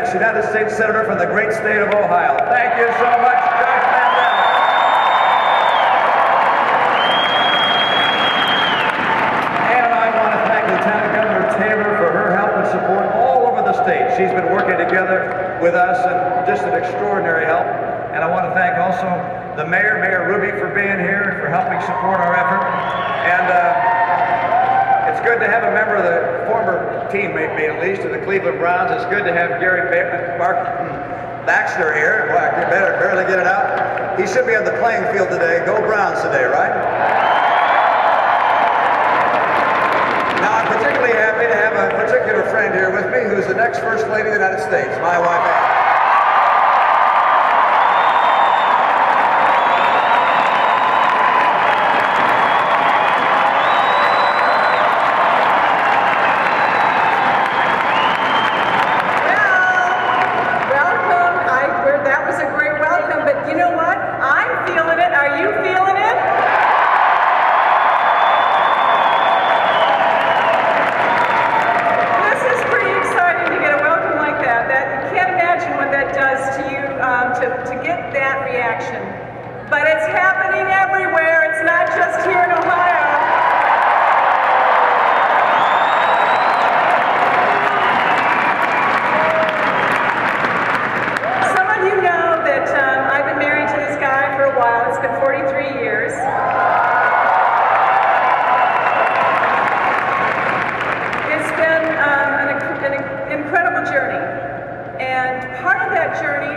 next United States Senator from the great state of Ohio. Thank you so much, Judge Mandel. And I want to thank Lieutenant Governor Taylor for her help and support all over the state. She's been working together with us and just an extraordinary help. And I want to thank also the Mayor, Mayor Ruby, for being here, for helping support our effort. And it's good to have a member of the former teammate, at least, of the Cleveland Browns. It's good to have Gary Baxter here. Well, I can barely get it out. He should be on the playing field today. Go Browns today, right? Now, I'm particularly happy to have a particular friend here with me who's the next First Lady of the United States, my wife, Anne. To get that reaction. But it's happening everywhere. It's not just here in Ohio. Some of you know that I've been married to this guy for a while. It's been 43 years. It's been an incredible journey. And part of that journey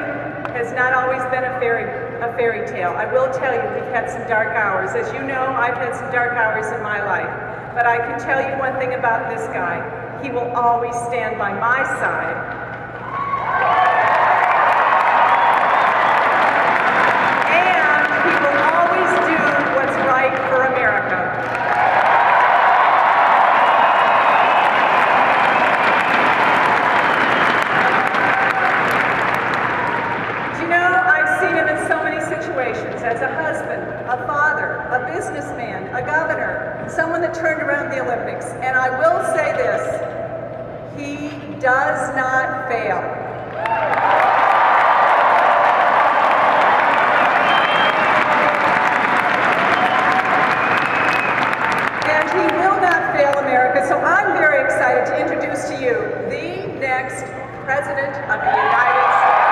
has not always been a fairy tale. I will tell you, we've had some dark hours. As you know, I've had some dark hours in my life. But I can tell you one thing about this guy. He will always stand by my side. And he will always do what's right for America. As a husband, a father, a businessman, a governor, someone that turned around the Olympics. And I will say this, he does not fail. And he will not fail America. So I'm very excited to introduce to you the next President of the United States.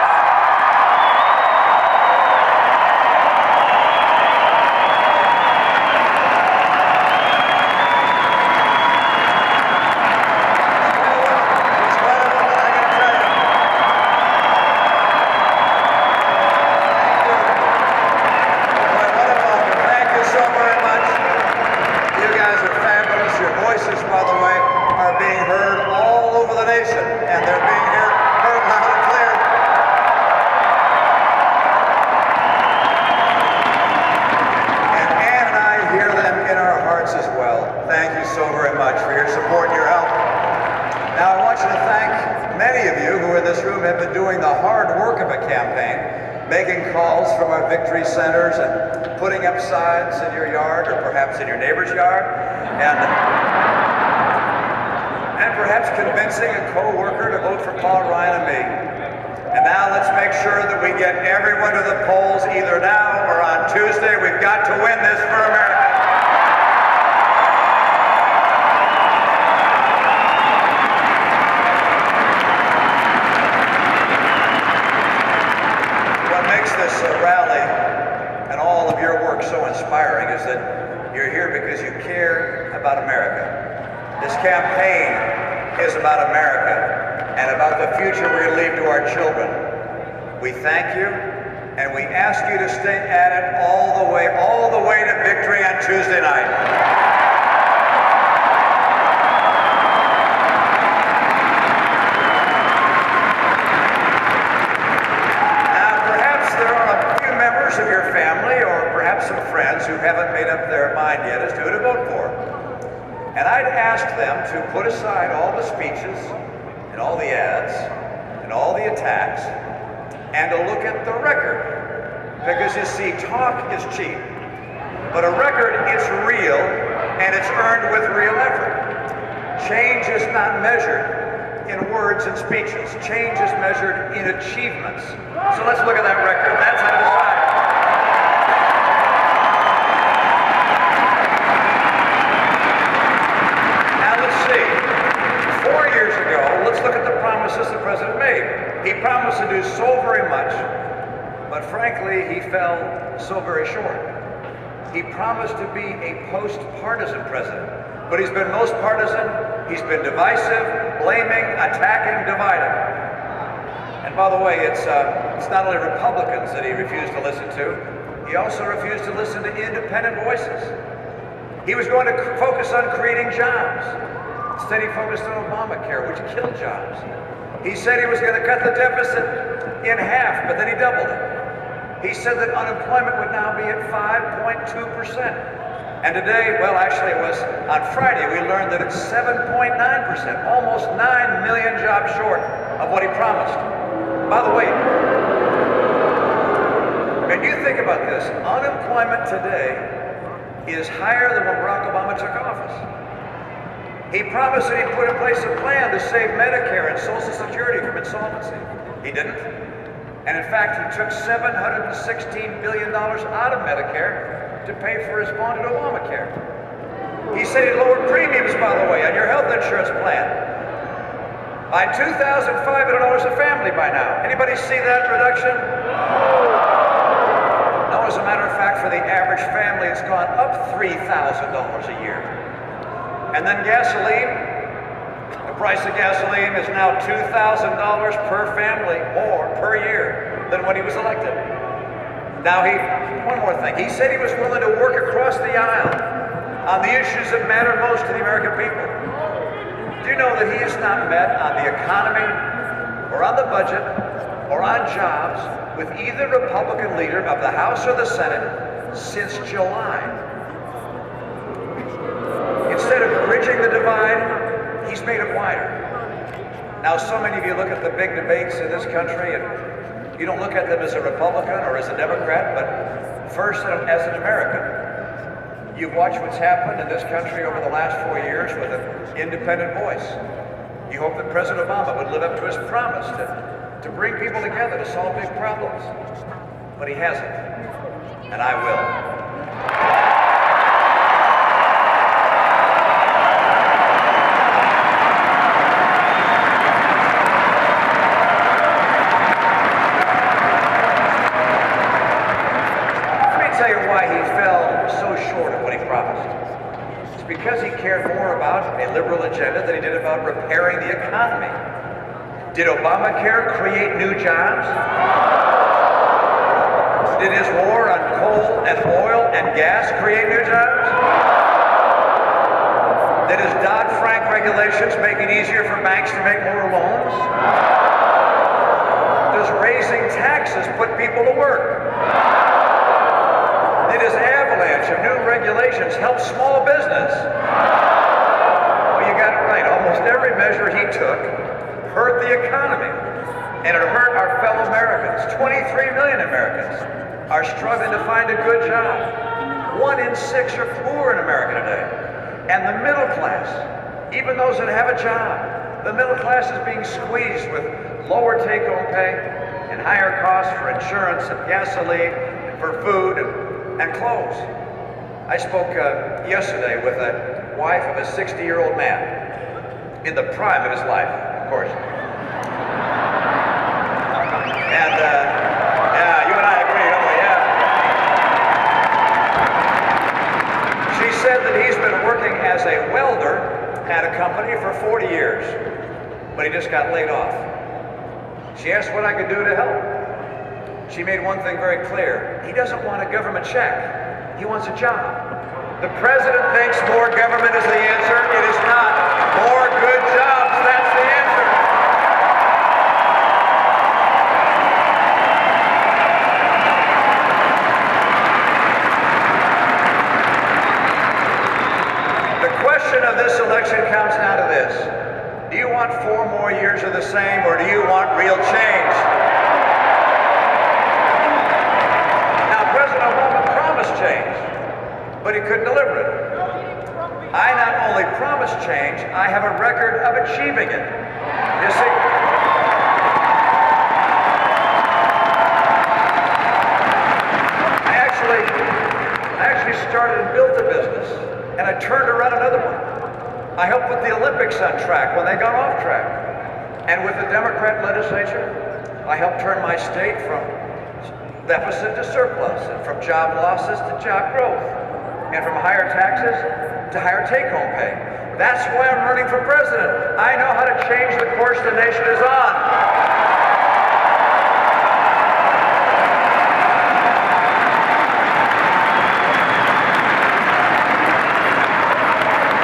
Have been doing the hard work of a campaign, making calls from our victory centers and putting up signs in your yard or perhaps in your neighbor's yard, and perhaps convincing a co-worker to vote for Paul, Ryan, and me. And now let's make sure that we get everyone to the polls either now or on Tuesday. We've got to win this for America. Rally and all of your work so inspiring is that you're here because you care about America. This campaign is about America and about the future we're going to leave to our children. We thank you and we ask you to stay at it all the way to victory on Tuesday night. Of your family or perhaps some friends who haven't made up their mind yet as to who to vote for. And I'd ask them to put aside all the speeches and all the ads and all the attacks and to look at the record. Because you see, talk is cheap, but a record is real and it's earned with real effort. Change is not measured in words and speeches. Change is measured in achievements. So let's look at that record. That's how to decide. Now let's see. 4 years ago, let's look at the promises the president made. He promised to do so very much, but frankly, he fell so very short. He promised to be a post-partisan president, but he's been most partisan. He's been divisive, blaming, attacking, dividing. And by the way, it's not only Republicans that he refused to listen to, he also refused to listen to independent voices. He was going to focus on creating jobs. Instead, he focused on Obamacare, which killed jobs. He said he was going to cut the deficit in half, but then he doubled it. He said that unemployment would now be at 5.2%. And today, well, actually it was on Friday, we learned that it's 7.9%, almost 9 million jobs short of what he promised. By the way, when you think about this, unemployment today is higher than when Barack Obama took office. He promised that he'd put in place a plan to save Medicare and Social Security from insolvency. He didn't. And in fact, he took $716 billion out of Medicare to pay for his vaunted Obamacare. He said he'd lower premiums, by the way, on your health insurance plan by $2,500 a family by now. Anybody see that reduction? No, as a matter of fact, for the average family, it's gone up $3,000 a year. And then gasoline. The price of gasoline is now $2,000 per family more per year than when he was elected. Now one more thing. He said he was willing to work across the aisle on the issues that matter most to the American people. Do you know that he has not met on the economy or on the budget or on jobs with either Republican leader of the House or the Senate since July? Instead of bridging the divide, he's made it wider. Now, so many of you look at the big debates in this country and you don't look at them as a Republican or as a Democrat, but first as an American. You've watched what's happened in this country over the last 4 years with an independent voice. You hope that President Obama would live up to his promise to bring people together to solve big problems. But he hasn't, and I will. Because he cared more about a liberal agenda than he did about repairing the economy. Did Obamacare create new jobs? Did his war on coal and oil and gas create new jobs? Did his Dodd-Frank regulations make it easier for banks to make more loans? Does raising taxes put people to work? Did his avalanche of new regulations help small business? Well, you got it right. Almost every measure he took hurt the economy, and it hurt our fellow Americans. 23 million Americans are struggling to find a good job. 1 in 6 are poor in America today. And the middle class, even those that have a job, the middle class is being squeezed with lower take-home pay and higher costs for insurance and gasoline and for food and clothes. I spoke yesterday with a wife of a 60-year-old man in the prime of his life, of course. And yeah, you and I agree, don't we? Yeah. She said that he's been working as a welder at a company for 40 years, but he just got laid off. She asked what I could do to help. She made one thing very clear. He doesn't want a government check. He wants a job. The president thinks more government is the answer. It is not. More good jobs, that's the answer. The question of this election comes down to this. Do you want 4 more years of the same, or do you want real change? Change, but he couldn't deliver it. I not only promised change, I have a record of achieving it. You see, I actually started and built a business, and I turned around another one. I helped put the Olympics on track when they got off track. And with the Democrat legislature, I helped turn my state from deficit to surplus, and from job losses to job growth, and from higher taxes to higher take-home pay. That's why I'm running for president. I know how to change the course the nation is on.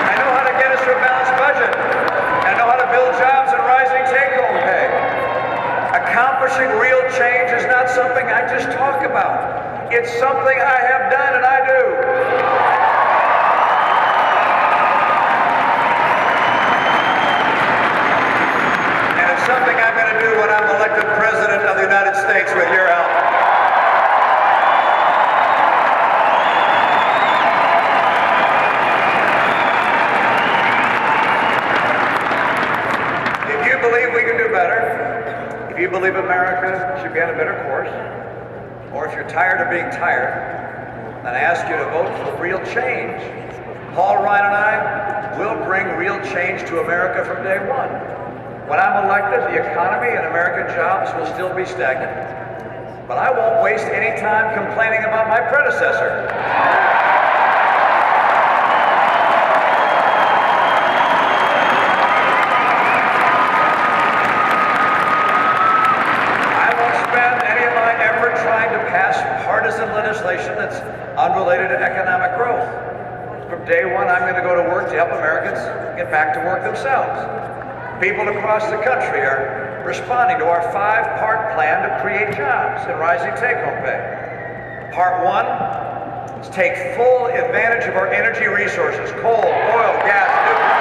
I know how to get us to a balanced budget. I know how to build jobs and rising take-home pay. Accomplishing real change is not something I just talk about. It's something I have done and I do. And it's something I'm going to do when I'm elected president of the United States with your help. If you believe we can do better, if you believe America should be on a better course, or if you're tired of being tired, then I ask you to vote for real change. Paul Ryan and I will bring real change to America from day one. When I'm elected, the economy and American jobs will still be stagnant. But I won't waste any time complaining about my predecessor. Partisan legislation that's unrelated to economic growth. From day one, I'm going to go to work to help Americans get back to work themselves. People across the country are responding to our 5-part plan to create jobs and rising take-home pay. Part 1 is take full advantage of our energy resources: coal, oil, gas, nuclear.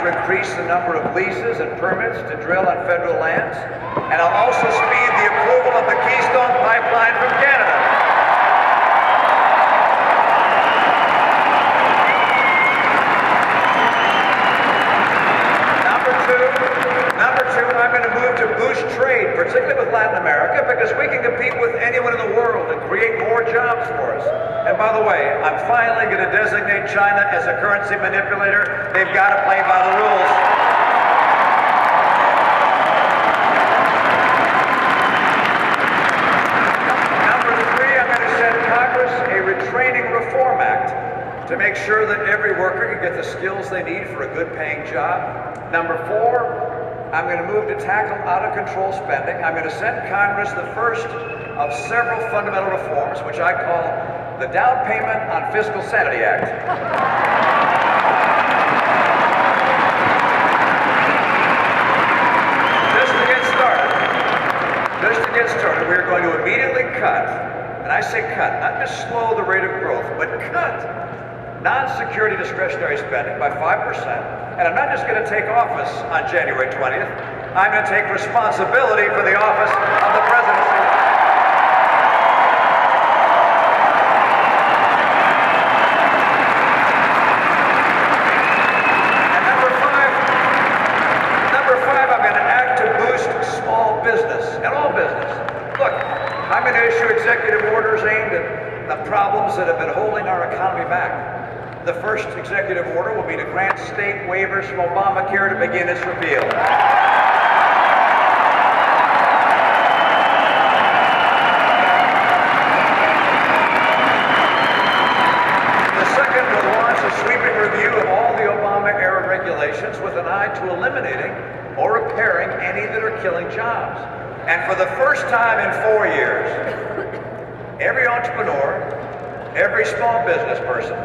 Increase the number of leases and permits to drill on federal lands, and I'll also speed the approval of the Keystone Pipeline from Canada. Number two, I'm going to move to boost trade, particularly with Latin America, because we can compete with anyone in the world and create more jobs for us. And by the way, I'm finally going to designate China as a currency manipulator. They've got to play by the rules. Number 3, I'm going to send Congress a retraining reform act to make sure that every worker can get the skills they need for a good-paying job. Number 4, I'm going to move to tackle out-of-control spending. I'm going to send Congress the first of several fundamental reforms, which I call the Down Payment on Fiscal Sanity Act. Just to get started, we are going to immediately cut, and I say cut, not just slow the rate of growth, but cut non-security discretionary spending by 5%. And I'm not just going to take office on January 20th. I'm going to take responsibility for the office of the presidency. And number five, I'm going to act to boost small business and all business. Look, I'm going to issue executive orders aimed at the problems that have been holding our economy back. The first executive order will be to grant state waivers from Obamacare to begin its repeal. The second will launch a sweeping review of all the Obama-era regulations with an eye to eliminating or repairing any that are killing jobs. And for the first time in 4 years, every entrepreneur, every small business person,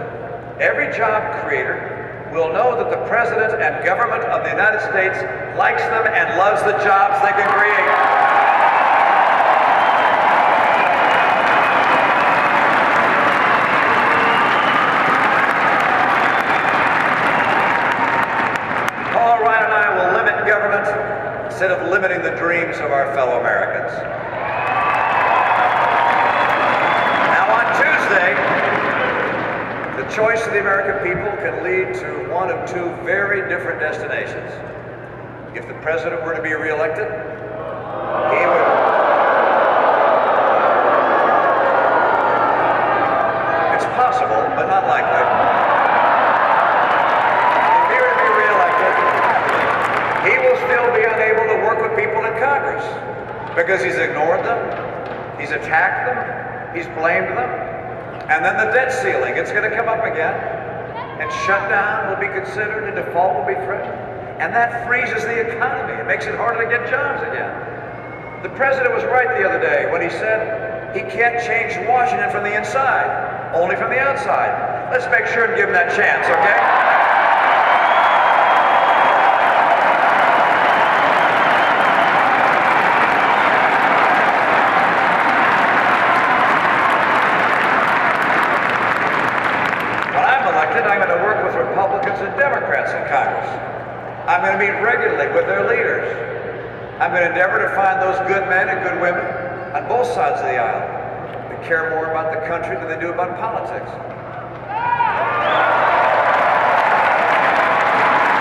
every job creator will know that the President and government of the United States likes them and loves the jobs they can create. Paul Ryan and I will limit government instead of limiting the dreams of our fellow Americans. choice of the American people can lead to one of two very different destinations. If the president were to be reelected, he would... It's possible, but not likely. If he were to be reelected, he will still be unable to work with people in Congress because he's ignored them, he's attacked them, he's blamed them, and then the debt ceiling, it's going to come up again, and shutdown will be considered, and default will be threatened, and that freezes the economy. It makes it harder to get jobs again. The president was right the other day when he said he can't change Washington from the inside, only from the outside. Let's make sure and give him that chance, okay? I'm going to work with Republicans and Democrats in Congress. I'm going to meet regularly with their leaders. I'm going to endeavor to find those good men and good women on both sides of the aisle that care more about the country than they do about politics.